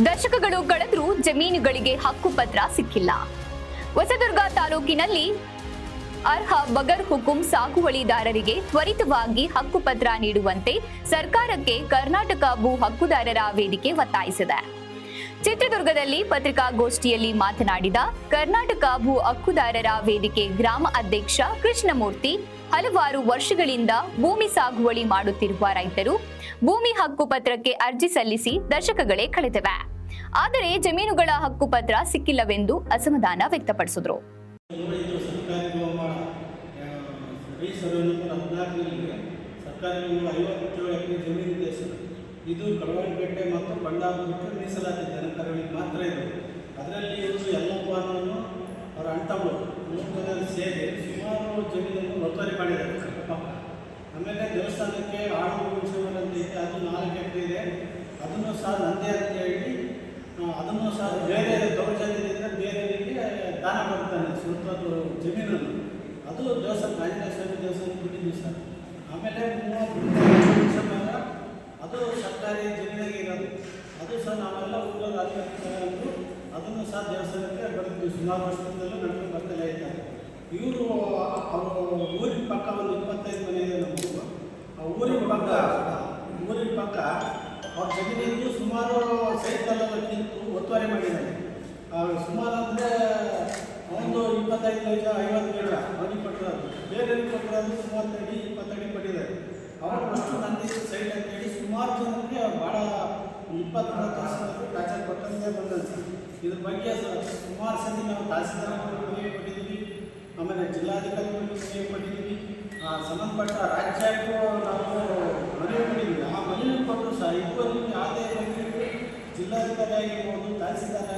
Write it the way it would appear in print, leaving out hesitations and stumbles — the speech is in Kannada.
ದಶಕಗಳು ಕಳೆದರೂ ಜಮೀನುಗಳಿಗೆ ಹಕ್ಕುಪತ್ರ ಸಿಕ್ಕಿಲ್ಲ. ಹೊಸದುರ್ಗ ತಾಲೂಕಿನಲ್ಲಿ ಅರ್ಹ ಬಗರ್ ಹುಕುಂ ಸಾಗುವಳಿದಾರರಿಗೆ ತ್ವರಿತವಾಗಿ ಹಕ್ಕುಪತ್ರ ನೀಡುವಂತೆ ಸರ್ಕಾರಕ್ಕೆ ಕರ್ನಾಟಕ ಭೂ ಹಕ್ಕುದಾರರ ವೇದಿಕೆ ಒತ್ತಾಯಿಸಿದೆ. ಚಿತ್ರದುರ್ಗದಲ್ಲಿ ಪತ್ರಿಕಾಗೋಷ್ಠಿಯಲ್ಲಿ ಮಾತನಾಡಿದ ಕರ್ನಾಟಕ ಭೂ ಹಕ್ಕುದಾರರ ವೇದಿಕೆ ಗ್ರಾಮ ಅಧ್ಯಕ್ಷ ಕೃಷ್ಣಮೂರ್ತಿ, ಹಲವಾರು ವರ್ಷಗಳಿಂದ ಭೂಮಿ ಸಾಗುವಳಿ ಮಾಡುತ್ತಿರುವ ರೈತರು ಭೂಮಿ ಹಕ್ಕುಪತ್ರಕ್ಕೆ ಅರ್ಜಿ ಸಲ್ಲಿಸಿ ದಶಕಗಳೇ ಕಳೆದಿವೆ. ಆದರೆ ಜಮೀನುಗಳ ಹಕ್ಕುಪತ್ರ ಸಿಕ್ಕಿಲ್ಲವೆಂದು ಅಸಮಾಧಾನ ವ್ಯಕ್ತಪಡಿಸಿದರು. ಇದು ಕಡವಾಳಪೇಟೆ ಮತ್ತು ಬಂಡಾಪುರಕ್ಕೆ ಮೀಸಲಾತಿ ಜನಕರಗಳಿಗೆ ಮಾತ್ರ ಇದೆ. ಅದರಲ್ಲಿ ಇವರು ಎಲ್ಲ ಪಾಲನ್ನು ಅವರ ಅಂಟಗಳು ಮೂರು ಸೇರಿ ಸುಮಾರು ಜಮೀನನ್ನು ಒತ್ತುವರಿ ಮಾಡಿದ್ದಾರೆ. ಆಮೇಲೆ ದೇವಸ್ಥಾನಕ್ಕೆ ಆಡಳಿತ ಅಂತ ಇದೆ, ಅದು 4 ಎಕರೆ ಇದೆ. ಅದನ್ನು ಸಹ ನಂದೇ ಅಂತ ಹೇಳಿ ಅದನ್ನು ಸಹ ಬೇರೆ ದೌರ್ಜನ್ಯದಿಂದ ಬೇರೆಯವರಿಗೆ ದಾನ ಮಾಡ್ತಾನೆ ಸ್ವಂತ ಜಮೀನನ್ನು. ಅದು ದೇವಸ್ಥಾನ ಆಂಜನೇಯ ಸ್ವಾಮಿ ದೇವಸ್ಥಾನ ಬಿಟ್ಟಿದ್ವಿ ಸರ್. ಆಮೇಲೆ 30 ವರ್ಷ ಅದು ಸರ್ಕಾರಿ ಜಮೀನಾಗಿ ಇರೋದು. ಅದು ಸಹ ನಾವೆಲ್ಲ ಊರಲ್ಲಿ ಅಧಿಕಾರಿಗಳು ಅದನ್ನು ಸಹ ದೇವಸ್ಥಾನಕ್ಕೆ ಬರೆದಿದ್ವಿ. ಸುಮಾರು ವರ್ಷದಿಂದಲೂ ನಮಗೆ ಬರ್ತಲೇ ಇದ್ದಾರೆ. ಇವರು ಅವರು ಊರಿನ ಪಕ್ಕ ಒಂದು 25 ಮನೆ ಇದೆ ನಮಗೂ. ಆ ಊರಿನ ಪಕ್ಕ ಅವ್ರ ಜಮೀನಿಂದು ಸುಮಾರು ಸೈಟ್ಗಳಕ್ಕಿಂತ ಒತ್ತುವರಿ ಮಾಡಿದ್ದಾರೆ. ಸುಮಾರು ಅಂದರೆ ಒಂದು 25 50 ಗಿಡ ಅವನಿಗೆ ಕೊಟ್ಟಿರೋದು, ಬೇರೆಯವ್ರಿಗೆ ಕೊಟ್ಟಿರೋದು 30 ಅಡಿ 20 ಅಡಿ ಕೊಟ್ಟಿದ್ದಾರೆ. ಅವರು ಅಷ್ಟು ನಂದಿ ಸೈಡ್ ಅಂತೇಳಿ ಸುಮಾರು ಜನಕ್ಕೆ ಭಾಳ 20-30 ವರ್ಷದಲ್ಲಿ ಕಾಚಾರ ಕೊಟ್ಟಂತೆ ಬಂದಂತೆ. ಇದ್ರ ಬಗ್ಗೆ ಸುಮಾರು ಸತಿ ನಾವು ತಹಸೀಲ್ದಾರರಿಗೆ ಮನವಿ ಕೊಟ್ಟಿದ್ದೀವಿ, ಆಮೇಲೆ ಜಿಲ್ಲಾಧಿಕಾರಿಗಳಿಗೆ ಮನವಿ ಕೊಟ್ಟಿದ್ದೀವಿ, ಸಂಬಂಧಪಟ್ಟ ರಾಜ್ಯಕ್ಕೂ ನಾವು ಮನವಿ ಕೊಟ್ಟಿದ್ದೀವಿ. ಆ ಮನವಿ ಕೊಟ್ಟರು ಸಹ ಇದುವರೆಗೂ ಯಾವುದೇ ಜಿಲ್ಲಾಧಿಕಾರಿ ಆಗಿರ್ಬೋದು, ತಹಸೀಲ್ದಾರ್